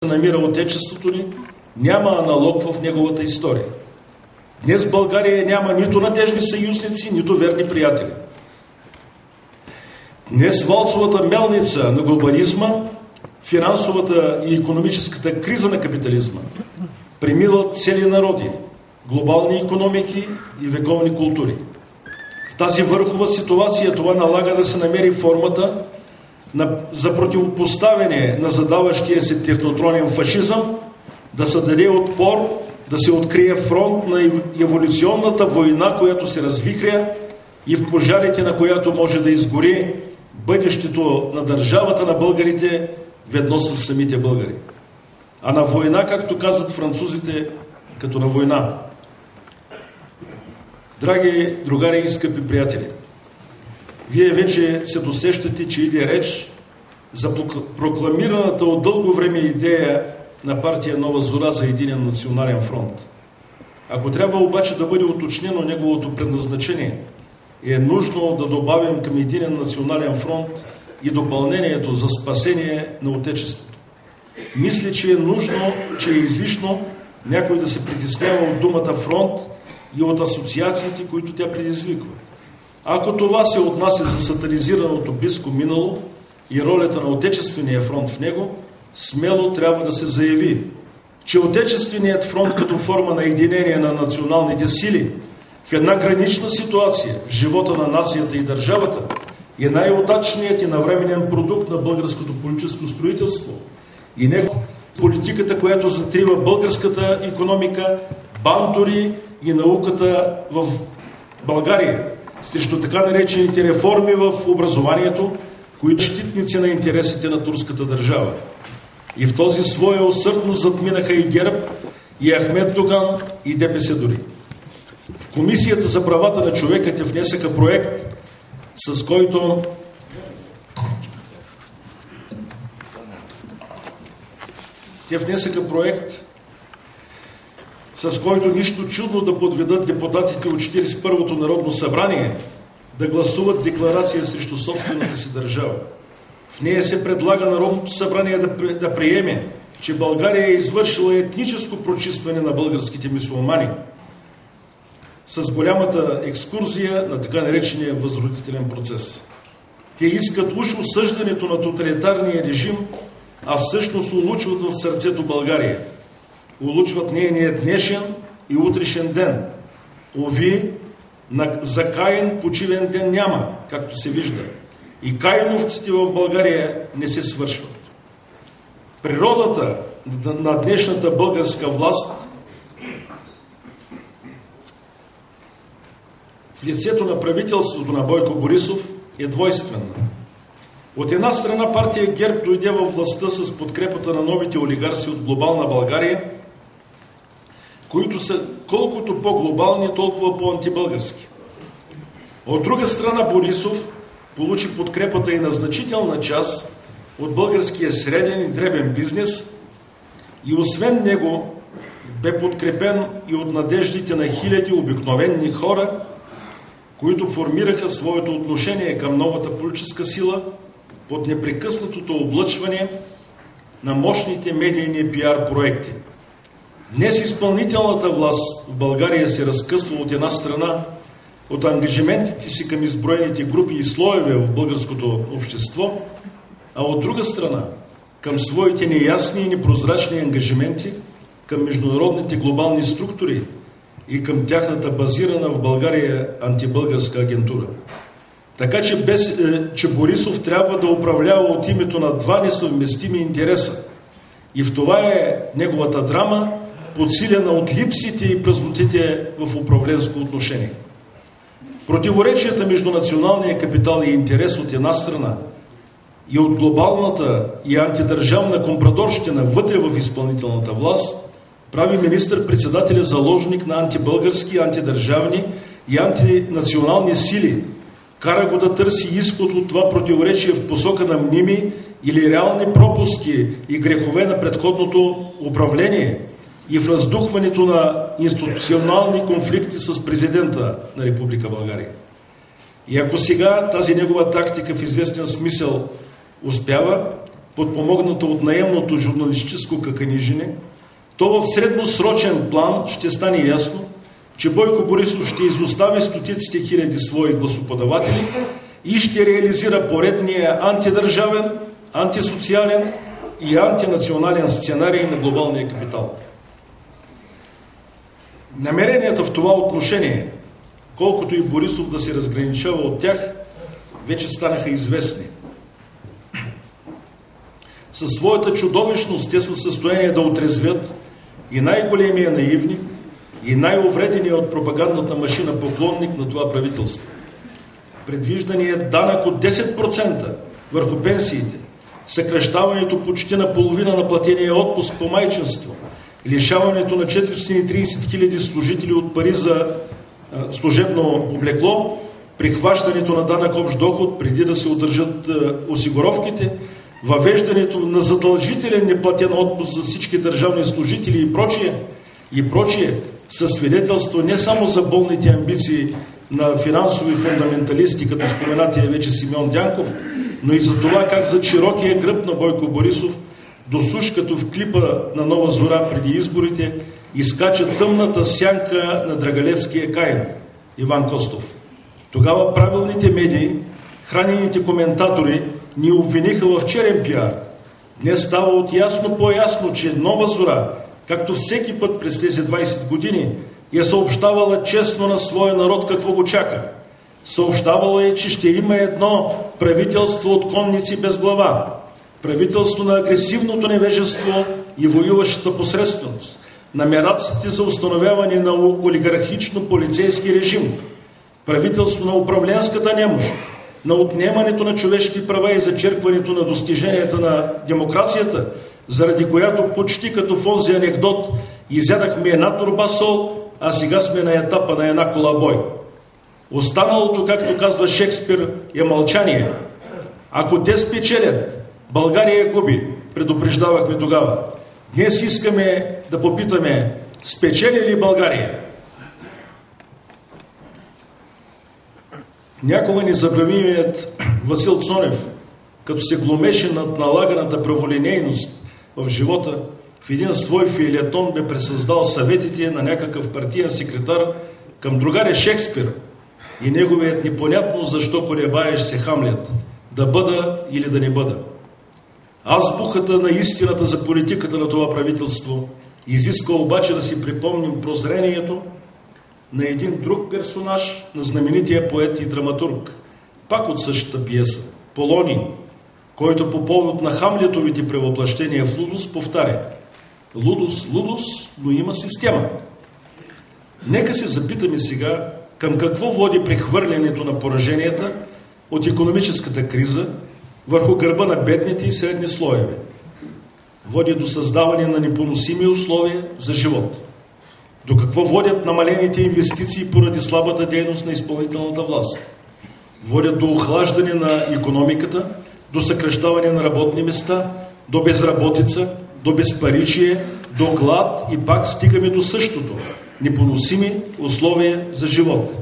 намира отечеството ни, няма аналог в неговата история. Днес в България няма нито надежни съюзници, нито верни приятели. Днес валцовата мелница на глобализма, финансовата и икономическата криза на капитализма премилат цели народи, глобални икономики и вековни култури. В тази върхова ситуация това налага да се намери формата за противопоставяне на задаващия се технотронен фашизъм, да се даде отпор, да се открие фронт на еволюционната война, която се развихря и в пожарите на която може да изгори бъдещето на държавата на българите ведно с самите българи. А на война, както казват французите, като на война. Драги другари и скъпи приятели, вие вече се досещате, че иде реч за прокламираната от дълго време идея на партия Нова Зора за единен национален фронт. Ако трябва обаче да бъде уточнено неговото предназначение, е нужно да добавим към единен национален фронт и допълнението за спасение на Отечеството. Мисля, че е нужно, че е излишно някой да се притеснява от думата фронт и от асоциациите, които тя предизвиква. Ако това се отнася за сатанизираното близко минало и ролята на Отечествения фронт в него, смело трябва да се заяви, че Отечественият фронт като форма на единение на националните сили в една гранична ситуация в живота на нацията и държавата е най-удачният и навременен продукт на българското политическо строителство и него политиката, която затрива българската икономика, бандори и науката в България, срещу така наречените реформи в образованието, които щитници на интересите на турската държава. И в този своя усърдно затминаха и ГЕРБ, и Ахмед Доган, и ДПС дори. В Комисията за правата на човека те внесаха проект, с който нищо чудно да подведат депутатите от 41-то Народно събрание да гласуват декларация срещу собствената си държава. В нея се предлага Народното събрание да приеме, че България е извършила етническо прочистване на българските мюсюлмани с голямата екскурзия на така наречения възродителен процес. Те искат уж осъждането на тоталитарния режим, а всъщност улучват в сърцето България. Улучват нейния днешен и утрешен ден. Ови, за Каин почивен ден няма, както се вижда. И каиновците в България не се свършват. Природата на днешната българска власт в лицето на правителството на Бойко Борисов е двойствена. От една страна партия ГЕРБ дойде във властта с подкрепата на новите олигарси от глобална България, които са колкото по-глобални, толкова по-антибългарски. От друга страна Борисов получи подкрепата и на значителна част от българския среден и дребен бизнес и освен него бе подкрепен и от надеждите на хиляди обикновени хора, които формираха своето отношение към новата политическа сила под непрекъснатото облъчване на мощните медийни пиар проекти. Днес изпълнителната власт в България се разкъсва от една страна от ангажиментите си към изброените групи и слоеве в българското общество, а от друга страна към своите неясни и непрозрачни ангажименти към международните глобални структури и към тяхната базирана в България антибългарска агентура. Така че Борисов трябва да управлява от името на два несъвместими интереса. И в това е неговата драма, подсилена от липсите и празнотите в управленско отношение. Противоречията между националния капитал и интерес от една страна и от глобалната и антидържавна компрадорщина вътре в изпълнителната власт прави министър-председателя заложник на антибългарски, антидържавни и антинационални сили. Кара го да търси изход от това противоречие в посока на мними или реални пропуски и грехове на предходното управление и в раздухването на институционални конфликти с президента на Република България. И ако сега тази негова тактика в известен смисъл успява, подпомогната от наемното журналистическо каканижене, то в средносрочен план ще стане ясно, че Бойко Борисов ще изостави стотиците хиляди свои гласоподаватели и ще реализира поредния антидържавен, антисоциален и антинационален сценарий на глобалния капитал. Намеренията в това отношение, колкото и Борисов да се разграничава от тях, вече станаха известни. Със своята чудовищност те са в състояние да отрезвят и най-големия наивник, и най-увредения от пропагандната машина поклонник на това правителство. Предвижданият данък от 10% върху пенсиите, съкращаването почти на половина на платения отпуск по майчинство, лишаването на 430 хиляди служители от пари за служебно облекло, прихващането на данък общ доход преди да се удържат осигуровките, въвеждането на задължителен неплатен отпуск за всички държавни служители и прочие, със свидетелство не само за болните амбиции на финансови фундаменталисти, като споменатия вече Симеон Дянков, но и за това как за широкия гръб на Бойко Борисов, досуш като в клипа на Нова зора преди изборите, изкача тъмната сянка на драгалевския Каин, Иван Костов. Тогава правилните медии, хранените коментатори ни обвиниха в черен пиар. Днес става от ясно по-ясно, че Нова зора, както всеки път през тези 20 години, е съобщавала честно на своя народ какво го чака. Съобщавала е, че ще има едно правителство от конници без глава, правителство на агресивното невежество и воюващата посредственост, на мераците за установяване на олигархично-полицейски режим, правителство на управленската немощ, на отнемането на човешки права и зачеркването на достиженията на демокрацията, заради която почти като в онзи анекдот изядахме една торба сол, а сега сме на етапа на една кола бой. Останалото, както казва Шекспир, е мълчание. Ако те спечелят, България губи, предупреждавахме тогава. Днес искаме да попитаме, спечели ли България? Някога незабравимият Васил Цонев, като се глумеше над налаганата праволинейност в живота, в един свой фейлетон бе пресъздал съветите на някакъв партиен секретар към другаря Шекспир и неговият непонятно защо колебаеш се Хамлет, да бъда или да не бъда. Азбуката на истината за политиката на това правителство изисква обаче да си припомним прозрението на един друг персонаж, на знаменития поет и драматург, пак от същата пиеса, Полоний, който по повод на Хамлетовите превъплъщения в лудост повтаря: лудост, лудост, но има система. Нека се запитаме сега към какво води прехвърлянето на пораженията от икономическата криза върху гърба на бедните и средни слоеве. Води до създаване на непоносими условия за живот. До какво водят намалените инвестиции поради слабата дейност на изпълнителната власт? Водят до охлаждане на икономиката, до съкращаване на работни места, до безработица, до безпаричие, до глад и пак стигаме до същото – непоносими условия за живот.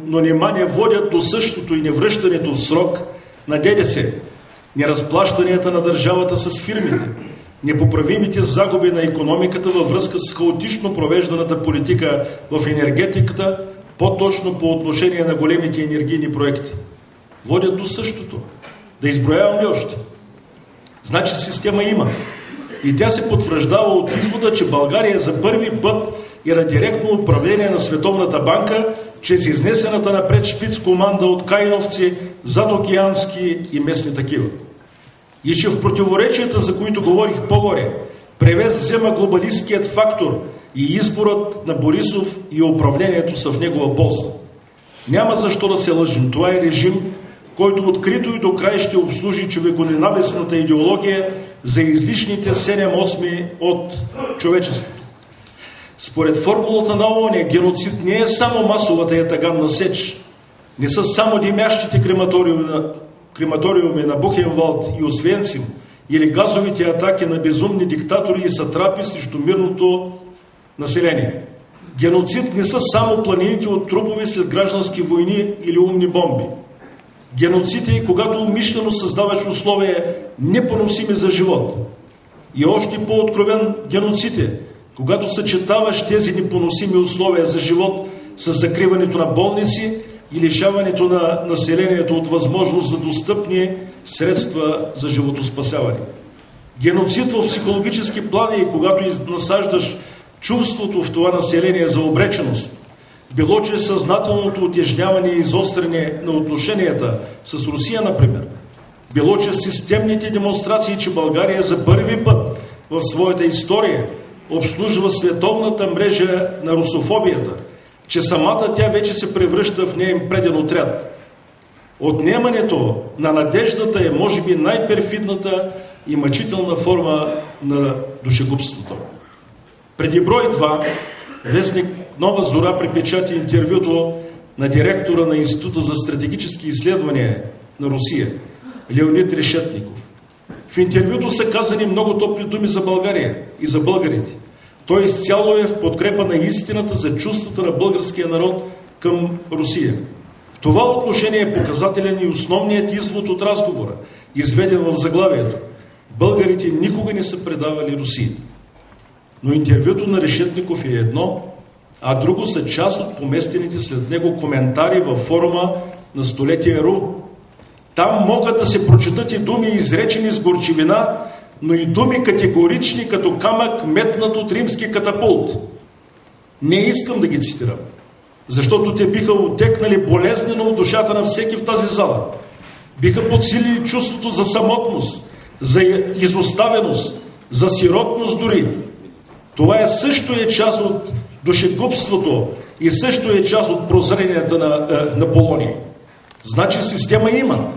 Но нима не водят до същото и невръщането в срок на ДДС, неразплащанията на държавата с фирмите, непоправимите загуби на икономиката във връзка с хаотично провежданата политика в енергетиката, по-точно по отношение на големите енергийни проекти. Водят до същото. Да изброявам ли още? Значи система има. И тя се потвърждава от извода, че България за първи път е на директно управление на Световната банка, чрез изнесената напред шпиц команда от кайновци, задокеански и местни такива. И че в противоречията, за които говорих по-горе, превес взема глобалистският фактор и изборът на Борисов и управлението са в негова полза. Няма защо да се лъжим. Това е режим, който открито и до край ще обслужи човеконенавистната идеология за излишните 7/8 от човечеството. Според формулата на ООН, геноцид не е само масовата ятаганна сеч, не са само димящите крематориуми на Бухенвалд и Освенцим или газовите атаки на безумни диктатори и сатрапи срещу мирното население. Геноцид не са само планините от трупове след граждански войни или умни бомби. Геноцид е, когато умишлено създаваш условия непоносими за живот. И още по-откровен геноцид е, когато съчетаваш тези непоносими условия за живот с закриването на болници и лишаването на населението от възможност за достъпни средства за животоспасяване. Геноцид в психологически план е, когато насаждаш чувството в това население за обреченост, било чрез съзнателното утежняване и изостряне на отношенията с Русия, например, било чрез системните демонстрации, че България за първи път в своята история обслужва световната мрежа на русофобията, че самата тя вече се превръща в неин преден отряд. Отнемането на надеждата е, може би, най-перфидната и мъчителна форма на душегубството. Преди брой 2, вестник Нова Зора припечати интервюто на директора на Института за стратегически изследвания на Русия, Леонид Решетников. В интервюто са казани много топли думи за България и за българите. Той изцяло е в подкрепа на истината за чувствата на българския народ към Русия. В това отношение е показателен и основният извод от разговора, изведен в заглавието. Българите никога не са предавали Русия. Но интервюто на Решетников е едно, а друго са част от поместените след него коментари във форума на Столетие.ру. Там могат да се прочитат и думи, изречени с горчивина, но и думи категорични, като камък метнат от римски катапулт. Не искам да ги цитирам, защото те биха отекнали болезнено от душата на всеки в тази зала. Биха подсилили чувството за самотност, за изоставеност, за сиротност дори. Това също е част от душегубството и също е част от прозренията на Полония. Значи система има.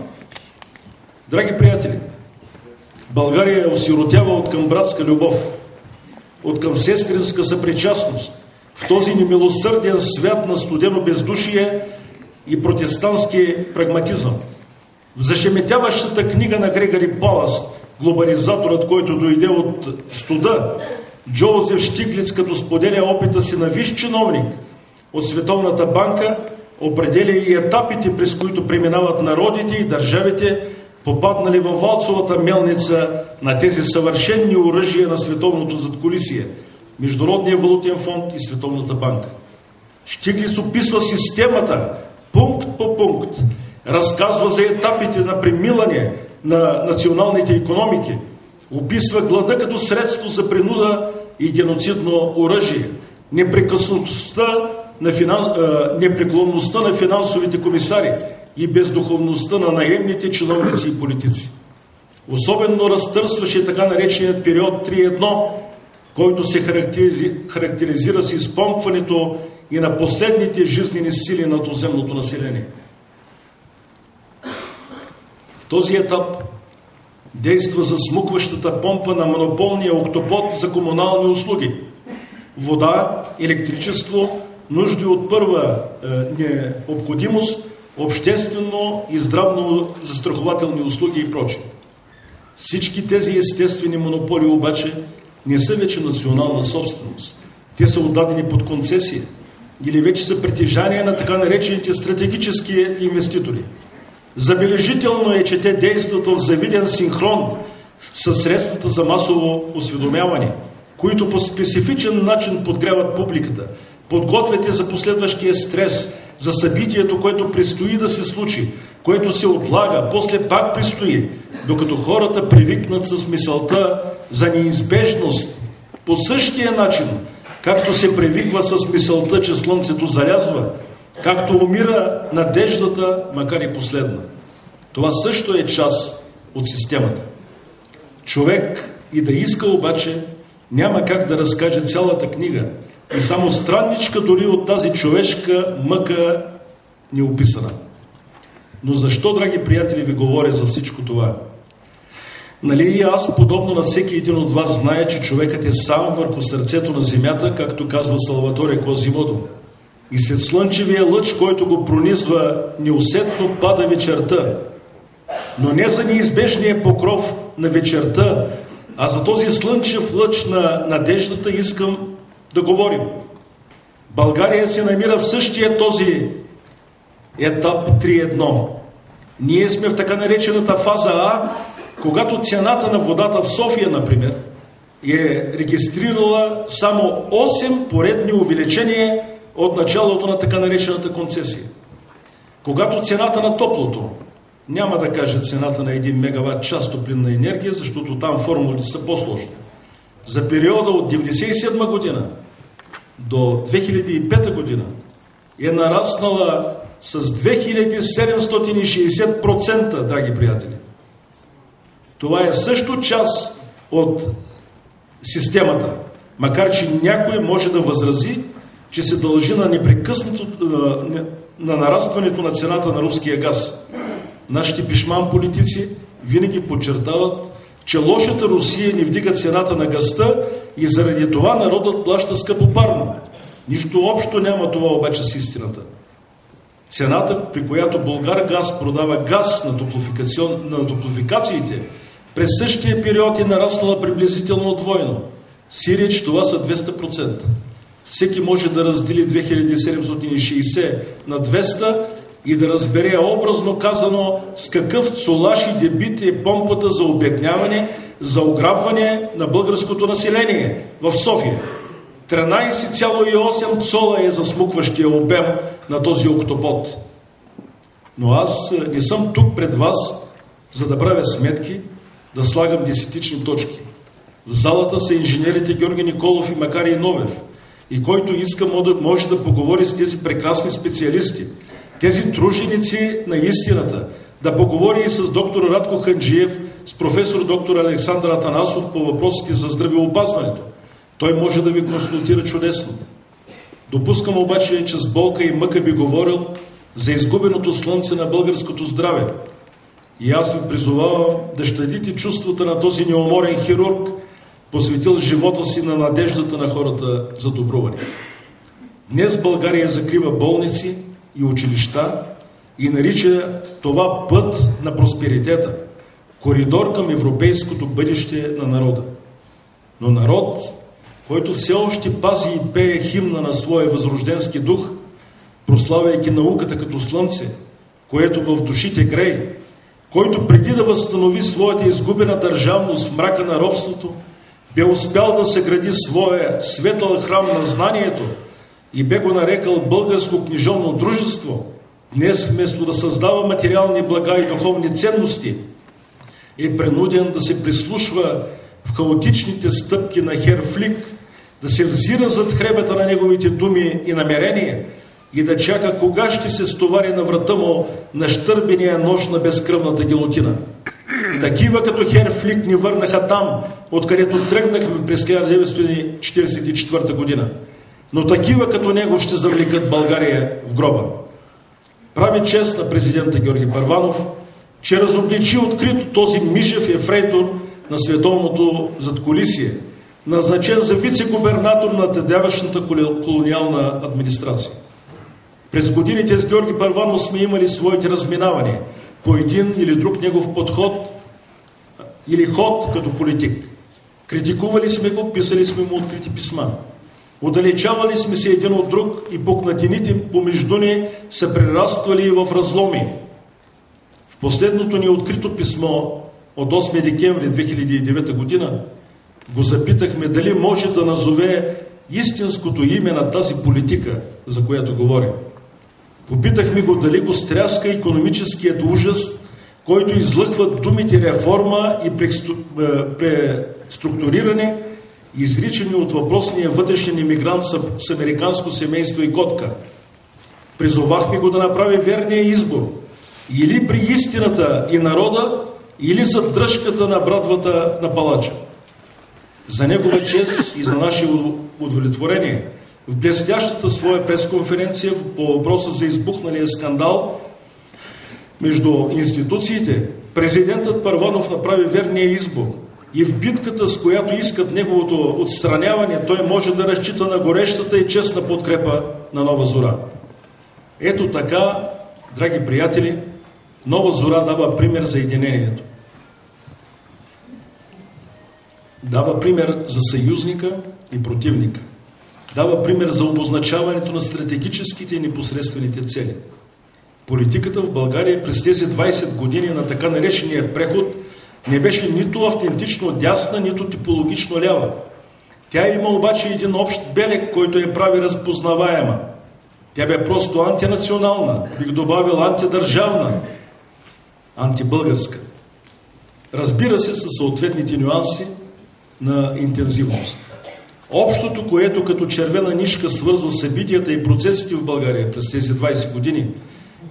Драги приятели, България е осиротява от към братска любов, от към сестринска съпричастност. В този немилосърден свят на студено бездушие и протестантски прагматизъм. В зашеметяващата книга на Грегори Палас, глобализаторът, който дойде от студа, Джозеф Штиглиц, като споделя опита си на висш чиновник от Световната банка, определя и етапите, през които преминават народите и държавите, попаднали във валцовата мелница на тези съвършенни оръжия на световното задкулисие, Международния валутен фонд и Световната банка. Штиглиц описва системата пункт по пункт, разказва за етапите на премилане на националните икономики, описва глада като средство за принуда и геноцидно оръжие, непреклонността на финансовите комисари и бездуховността на наемните чиновници и политици. Особено разтърсваше така нареченият период 3.1, който се характеризира с изпомпването и на последните жизнени сили на туземното население. В този етап действа засмукващата помпа на монополния октопод за комунални услуги. Вода, електричество, нужди от първа необходимост, обществено и здравно застрахователни услуги и прочее. Всички тези естествени монополи обаче не са вече национална собственост. Те са отдадени под концесия или вече са притежание на така наречените стратегически инвеститори. Забележително е, че те действат в завиден синхрон със средствата за масово осведомяване, които по специфичен начин подгряват публиката, подготвят я за последващия стрес, за събитието, което предстои да се случи, което се отлага, после пак предстои, докато хората привикнат с мисълта за неизбежност. По същия начин, както се привиква с мисълта, че слънцето залязва, както умира надеждата, макар и последна. Това също е част от системата. Човек и да иска обаче, няма как да разкаже цялата книга и само странничка дори от тази човешка мъка неописана. Но защо, драги приятели, ви говоря за всичко това? Нали и аз, подобно на всеки един от вас, зная, че човекът е сам върху сърцето на земята, както казва Салваторе Квазимодо. И след слънчевия лъч, който го пронизва, неусетно пада вечерта. Но не за неизбежния покров на вечерта, а за този слънчев лъч на надеждата искам да говорим. България се намира в същия този етап 3.1. Ние сме в така наречената фаза А, когато цената на водата в София, например, е регистрирала само 8 поредни увеличения от началото на така наречената концесия. Когато цената на топлото, няма да кажа цената на 1 мегаватт час топлинна енергия, защото там формулите са по-сложни. За периода от 1997 година до 2005 година е нараснала с 2760%, драги приятели. Това е също част от системата, макар че някой може да възрази, че се дължи на непрекъснато на нарастването на цената на руския газ. Нашите пишман политици винаги подчертават, че лошата Русия не вдига цената на газта и заради това народът плаща скъпопарно. Нищо общо няма това обаче с истината. Цената, при която Булгаргаз продава газ на топлофикациите, през същия период е нараснала приблизително двойно. Сиреч това са 200%. Всеки може да раздели 2760 на 200 и да разбере образно казано с какъв цулаш и дебит е помпата за обедняване, за ограбване на българското население в София. 13,8 цола е засмукващия обем на този октопод. Но аз не съм тук пред вас, за да правя сметки, да слагам десетични точки. В залата са инженерите Георги Николов и Макарий Новев. И който иска, може да поговори с тези прекрасни специалисти, тези труженици на истината, да поговори и с доктор Радко Ханджиев, с професор доктор Александър Атанасов по въпросите за здравеопазването. Той може да ви консултира чудесно. Допускам обаче, че с болка и мъка би говорил за изгубеното слънце на българското здраве. И аз ви призовавам да щадите чувствата на този неуморен хирург, посветил живота си на надеждата на хората за добруване. Днес България закрива болници и училища и нарича това път на просперитета, коридор към европейското бъдеще на народа. Но народ, който все още пази и пее химна на своя възрожденски дух, прославяйки науката като слънце, което в душите грее, който преди да възстанови своята изгубена държавност в мрака на робството, бе успял да съгради своя светъл храм на знанието и бе го нарекал българско книжовно дружество, днес вместо да създава материални блага и духовни ценности, е принуден да се прислушва в хаотичните стъпки на хер Флик, да се взира зад хребета на неговите думи и намерения и да чака кога ще се стовари на врата му на щърбения нож на безкръвната гилотина. Такива като хер Флик ни върнаха там, откъдето тръгнахме през 1944 година. Но такива като него ще завлекат България в гроба. Прави чест на президента Георги Първанов, че разобличи открито този мижев ефрейтор на световното задкулисие, назначен за вице-губернатор на тедяващата колониална администрация. През годините с Георги Първанов сме имали своите разминавания по един или друг негов подход или ход като политик. Критикували сме го, писали сме му открити писма. Отдалечавали сме се един от друг и пукнатините помежду ни са прераствали в разломи. В последното ни открито писмо от 8 декември 2009 година го запитахме дали може да назове истинското име на тази политика, за която говорим. Попитахме го дали го стряска икономическият ужас, който излъхва думите реформа и преструктуриране, изричани от въпросния вътрешен имигрант с американско семейство и котка. Призовахме го да направи верния избор. Или при истината и народа, или за дръжката на брадвата на палача. За негова чест и за наше удовлетворение, в блестящата своя пресконференция по въпроса за избухналия скандал между институциите, президентът Първанов направи верния избор и в битката, с която искат неговото отстраняване, той може да разчита на горещата и честна подкрепа на Нова Зора. Ето така, драги приятели, Нова Зора дава пример за единението. Дава пример за съюзника и противника. Дава пример за обозначаването на стратегическите и непосредствените цели. Политиката в България през тези 20 години на така наречения преход не беше нито автентично дясна, нито типологично лява. Тя има обаче един общ белег, който я прави разпознаваема. Тя бе просто антинационална, бих добавил антидържавна, антибългарска. Разбира се, със съответните нюанси на интензивност. Общото, което като червена нишка свързва събитията и процесите в България през тези 20 години,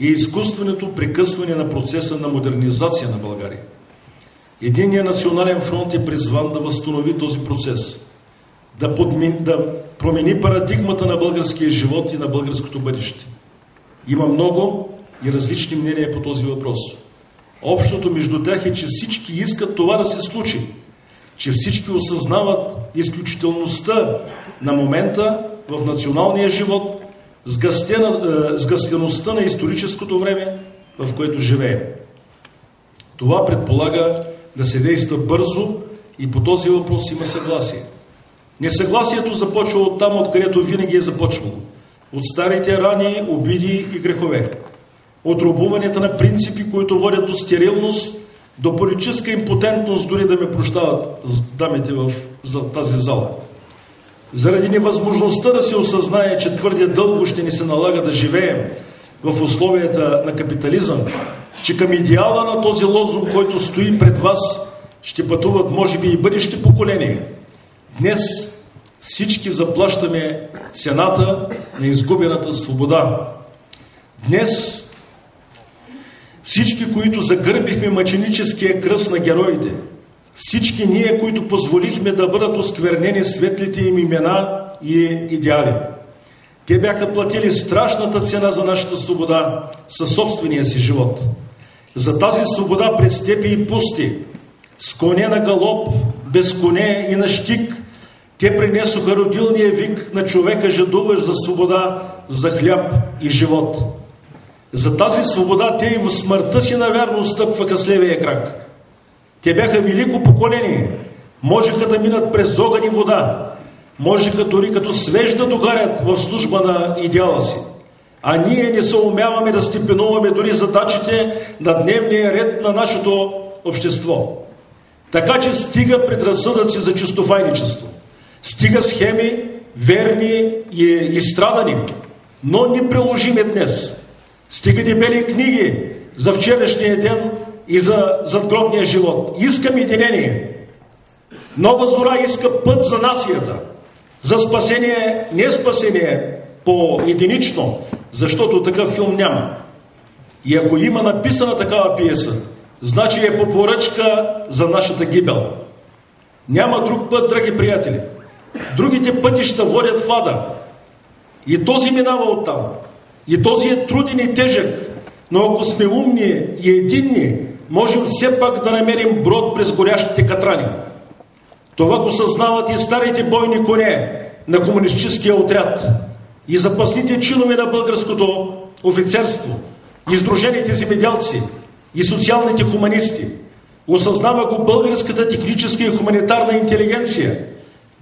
е изкуственото прекъсване на процеса на модернизация на България. Единният национален фронт е призван да възстанови този процес, да промени парадигмата на българския живот и на българското бъдеще. Има много и различни мнения по този въпрос. Общото между тях е, че всички искат това да се случи, че всички осъзнават изключителността на момента в националния живот, сгъстеността на историческото време, в което живеем. Това предполага да се действа бързо и по този въпрос има съгласие. Несъгласието започва от там, откъдето винаги е започвало. От старите рани, обиди и грехове. От рубуването на принципи, които водят до стерилност, до политическа импотентност, дори да ме прощават дамите в тази зала. Заради невъзможността да се осъзнае, че твърде дълго ще ни се налага да живеем в условията на капитализъм, че към идеала на този лозунг, който стои пред вас, ще пътуват може би и бъдещи поколения. Днес всички заплащаме цената на изгубената свобода. Днес всички, които загърбихме мъченическия кръст на героите, всички ние, които позволихме да бъдат осквернени светлите им имена и идеали. Те бяха платили страшната цена за нашата свобода със собствения си живот. За тази свобода през степи и пусти, с коне на галоп, без коне и на щик, те принесоха родилния вик на човека, жадуващ за свобода, за хляб и живот. За тази свобода те и в смъртта си навярно стъпваха с левия крак. Те бяха велико поколение, можеха да минат през огън и вода, можеха дори като свеж да догарят в служба на идеала си. А ние не съумяваме да степенуваме дори задачите на дневния ред на нашето общество. Така че стига предразсъдъци за чистофайничество. Стига схеми, верни и изстрадани, но неприложими днес. Стига дебели книги за вчерашния ден и за задгробния живот. Искам единение. Нова зора иска път за нацията. За спасение, не спасение по-единично, защото такъв филм няма. И ако има написана такава пиеса, значи е по поръчка за нашата гибел. Няма друг път, драги приятели. Другите пътища водят в ада. И този минава оттам. И този е труден и тежък. Но ако сме умни и единни, можем все пак да намерим брод през горящите катрани. Това го съзнават и старите бойни коне на комунистическия отряд, и запасните чинове на българското офицерство, и сдружените земеделци, и социалните хуманисти. Осъзнава го българската техническа и хуманитарна интелигенция.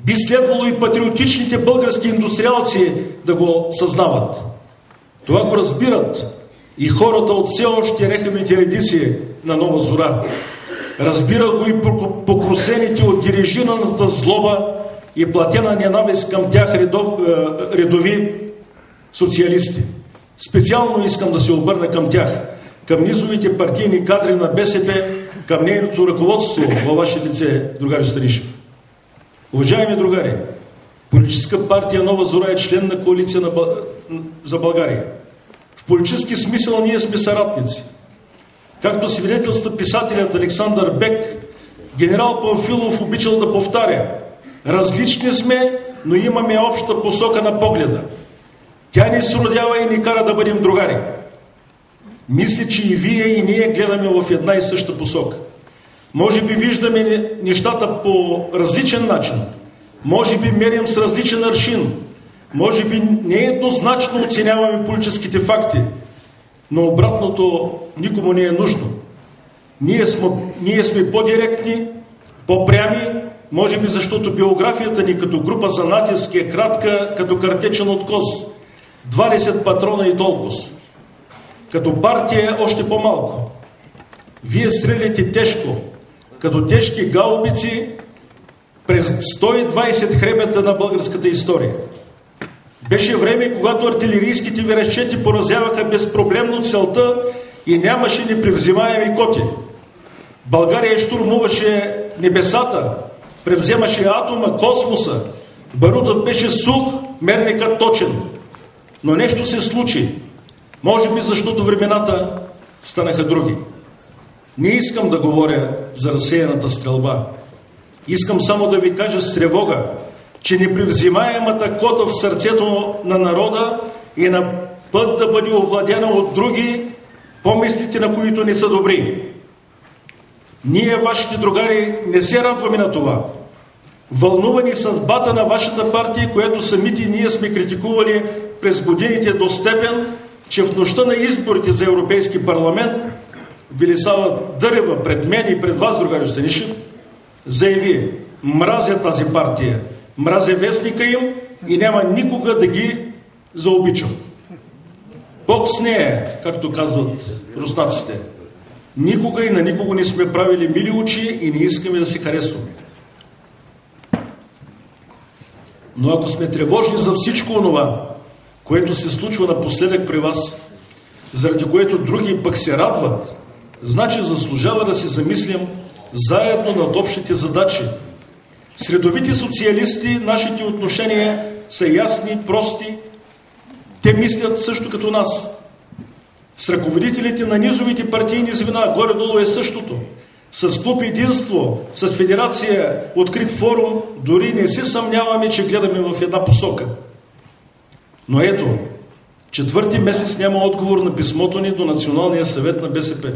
Би следвало и патриотичните български индустриалци да го съзнават. Това го разбират и хората от все още рехавите редици на Нова зора. Разбира го и покрусените от дирижираната злоба и платена ненавист към тях редови социалисти. Специално искам да се обърна към тях, към низовите партийни кадри на БСП, към нейното ръководство във ваше лице, другари Станишев. Уважаеми другари, Политическа партия Нова зора е член на коалиция за България. В политически смисъл ние сме съратници. Както свидетелства писателят Александър Бек, генерал Памфилов обичал да повтаря: различни сме, но имаме обща посока на погледа. Тя ни сродява и ни кара да бъдем другари. Мисля, че и вие, и ние гледаме в една и съща посока. Може би виждаме нещата по различен начин. Може би мерим с различен аршин. Може би нееднозначно оценяваме политическите факти. Но обратното никому не е нужно. Ние сме по-директни, по-прями, може би защото биографията ни като група за натиск е кратка, като картечен откос. 20 патрона и толкова. като партия още по-малко. Вие стреляте тежко, като тежки гаубици през 120 хребета на българската история. Беше време, когато артилерийските ви разчети поразяваха безпроблемно целта и нямаше непревзимаеми коти. България штурмуваше небесата, превземаше атома, космоса. Барутът беше сух, мерникът точен. Но нещо се случи. Може би защото времената станаха други. Не искам да говоря за разсеяната стрелба. Искам само да ви кажа с тревога, че непревзимаемата кота в сърцето на народа е на път да бъде овладяна от други, помислите на които не са добри. Ние, вашите другари, не се радваме на това. Вълнувани съдбата на вашата партия, която самите ние сме критикували през годините до степен, че в нощта на изборите за Европейски парламент Велислава Дърева пред мен и пред вас, другари Станишев, заяви: мразя тази партия, мразя вестника им и няма никога да ги заобичам. Бог с нея, както казват руснаците. Никога и на никого не сме правили мили очи и не искаме да се харесваме. Но ако сме тревожни за всичко онова, което се случва напоследък при вас, заради което други пък се радват, значи заслужава да се замислим заедно над общите задачи. С редовите социалисти нашите отношения са ясни, прости. Те мислят също като нас. С ръководителите на низовите партийни звена горе-долу е същото. С клуб Единство, с федерация Открит форум, дори не се съмняваме, че гледаме в една посока. Но ето, 4-ти месец няма отговор на писмото ни до Националния съвет на БСП.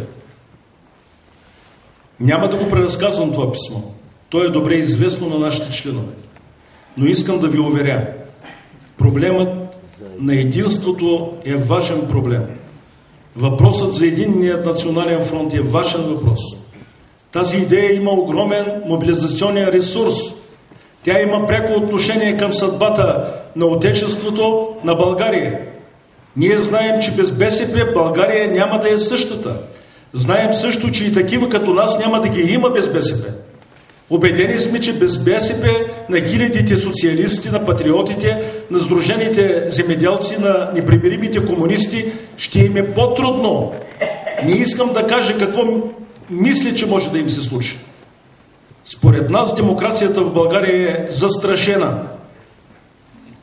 Няма да го преразказвам това писмо. То е добре известно на нашите членове. Но искам да ви уверя, проблемът на единството е важен проблем. Въпросът за единният национален фронт е важен въпрос. Тази идея има огромен мобилизационен ресурс. Тя има пряко отношение към съдбата на Отечеството, на България. Ние знаем, че без БСП България няма да е същата. Знаем също, че и такива като нас няма да ги има без БСП. Убедени сме, че без БСП на хилядите социалисти, на патриотите, на сдружените земеделци, на непримиримите комунисти ще им е по-трудно. Не искам да кажа какво мисля, че може да им се случи. Според нас демокрацията в България е застрашена.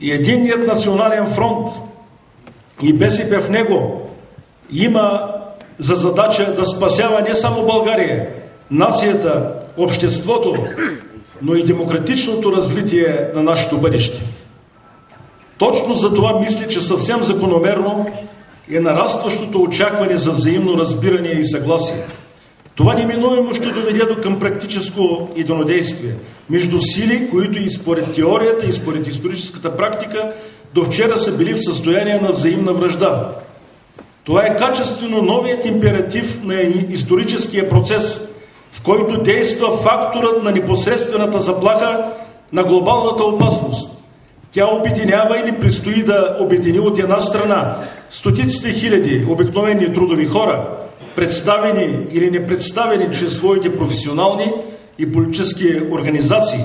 И единният национален фронт и БСП в него има за задача да спасява не само България, нацията, обществото, но и демократичното развитие на нашето бъдеще. Точно за това мисля, че съвсем закономерно е нарастващото очакване за взаимно разбиране и съгласие. Това неминуемо ще доведе до към практическо единодействие между сили, които и според теорията, и според историческата практика до вчера са били в състояние на взаимна вражда. Това е качествено новият императив на историческия процес, в който действа факторът на непосредствената заплаха на глобалната опасност. Тя обединява или предстои да обедини от една страна стотиците хиляди обикновени трудови хора, представени или непредставени чрез своите професионални и политически организации,